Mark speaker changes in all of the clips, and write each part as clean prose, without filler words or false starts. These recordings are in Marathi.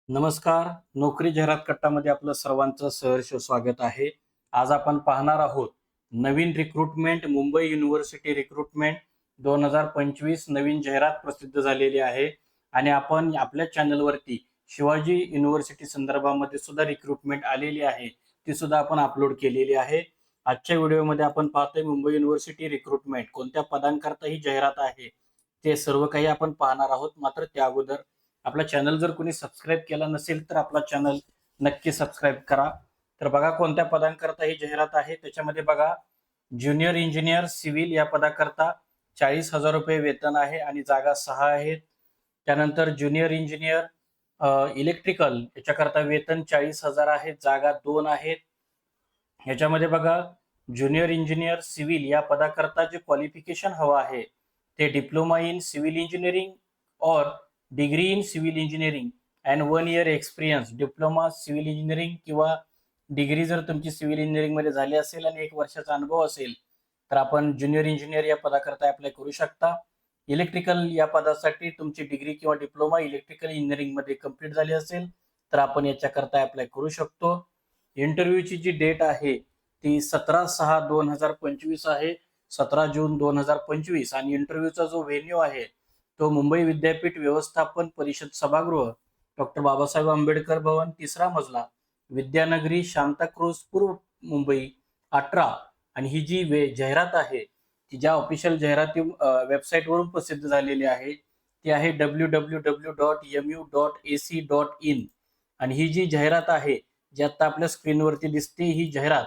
Speaker 1: नमस्कार. नोकरी जाहिरात कट्टामध्ये आपलं सर्वांचं सहर्ष स्वागत आहे. आज आपण पाहणार आहोत नवीन रिक्रुटमेंट मुंबई युनिव्हर्सिटी रिक्रुटमेंट 2025 नवीन जाहिरात प्रसिद्ध झालेली आहे आणि आपण आपल्या चॅनलवरती शिवाजी युनिव्हर्सिटी संदर्भामध्ये सुद्धा रिक्रुटमेंट आलेली आहे. ती सुद्धा आपण अपलोड केलेली आहे. आजच्या व्हिडिओमध्ये आपण पाहतोय मुंबई युनिव्हर्सिटी रिक्रुटमेंट कोणत्या पदांकरता ही जाहिरात आहे. ते सर्व काही आपण पाहणार आहोत. मात्र त्या अगोदर आपला चॅनल जर कोणी सबस्क्राईब केला नसेल तर आपला चॅनल नक्की सबस्क्राईब करा. तर बघा कोणत्या पदांकरता ही जाहिरात आहे. त्याच्यामध्ये बघा ज्युनियर इंजिनियर सिव्हिल या पदाकरता 40,000 रुपये वेतन आहे आणि जागा 6 आहेत. त्यानंतर ज्युनियर इंजिनियर इलेक्ट्रिकल याच्याकरता वेतन 40,000 आहे, जागा 2 आहेत. ह्याच्यामध्ये बघा ज्युनियर इंजिनियर सिव्हिल या पदाकरता जे क्वालिफिकेशन हवं आहे ते डिप्लोमा इन सिव्हिल इंजिनिअरिंग और degree in civil engineering and 1 year experience. Diploma civil engineering किंवा डिग्री जर तुमची सिव्हिल इंजिनिअरिंग मध्ये झाली असेल आणि 1 वर्षाचा अनुभव असेल तर आपण ज्युनियर इंजिनियर या पदाकरता अप्लाय करू शकता. इलेक्ट्रिकल या पदासाठी तुमची डिग्री किंवा डिप्लोमा इलेक्ट्रिकल इंजिनिअरिंग मध्ये कंप्लीट झाली असेल तर आपण याच्याकरता अप्लाय करू शकतो. इंटरव्ह्यूची जी डेट आहे ती 17/6/2025 आहे, 17 जून 2025. आणि इंटरव्ह्यूचा जो व्हेन्यू आहे तो मुंबई विद्यापीठ व्यवस्थापन परिषद सभागृह, डॉक्टर बाबासाहेब आंबेडकर भवन, 3रा मजला, विद्यानगरी, शांताक्रूज, पूर्व मुंबई 18. आणि ही जी जाहिरात आहे ती ज्या ऑफिशियल जाहिराती वेबसाईटवरून प्रसिद्ध झालेली आहे ती आहे www.mu.ac.in. आणि ही जी जाहिरात आहे जी आता आपल्या स्क्रीनवरती दिसते ही जाहिरात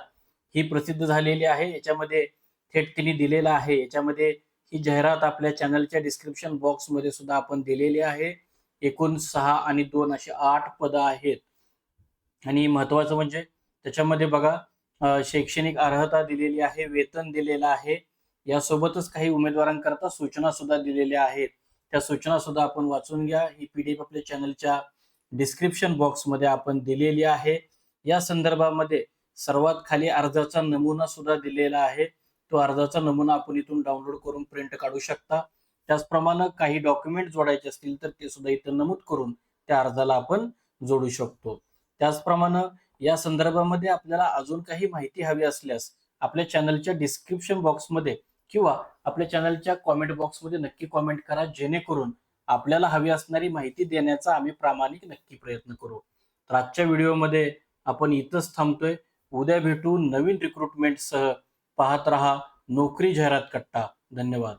Speaker 1: ही प्रसिद्ध झालेली आहे. याच्यामध्ये थेट तिने दिलेलं आहे. याच्यामध्ये ही जाहिरात आपल्या चॅनलच्या डिस्क्रिप्शन बॉक्समध्ये सुद्धा आपण दिलेली आहे. एकूण 6 आणि 2 अशी 8 पदं आहेत. आणि महत्वाचं म्हणजे त्याच्यामध्ये बघा शैक्षणिक अर्हता दिलेली आहे, वेतन दिलेलं आहे. यासोबतच काही उमेदवारांकरता सूचना सुद्धा दिलेल्या आहेत. त्या सूचना सुद्धा आपण वाचून घ्या. ही पीडीएफ आपल्या चॅनलच्या डिस्क्रिप्शन बॉक्समध्ये आपण दिलेली आहे. या संदर्भामध्ये सर्वात खाली अर्जाचा नमुना सुद्धा दिलेला आहे. तो अर्जाचा नमुना आपण इथून डाउनलोड करून प्रिंट काढू शकता. त्याचप्रमाणे काही डॉक्युमेंट जोडायचे असतील तर ते सुद्धा इथं नमूद करून त्या अर्जाला आपण जोडू शकतो. त्याचप्रमाणे या संदर्भामध्ये आपल्याला अजून काही माहिती हवी असल्यास आपल्या चॅनलच्या डिस्क्रिप्शन बॉक्समध्ये किंवा आपल्या चॅनलच्या कॉमेंट बॉक्समध्ये नक्की कॉमेंट करा, जेणेकरून आपल्याला हवी असणारी माहिती देण्याचा आम्ही प्रामाणिक नक्की प्रयत्न करू. तर आजच्या व्हिडिओमध्ये आपण इथंच थांबतोय. उद्या भेटू नवीन रिक्रुटमेंटसह. पाहत रहा नोकरी जाहिरात कट्टा. धन्यवाद.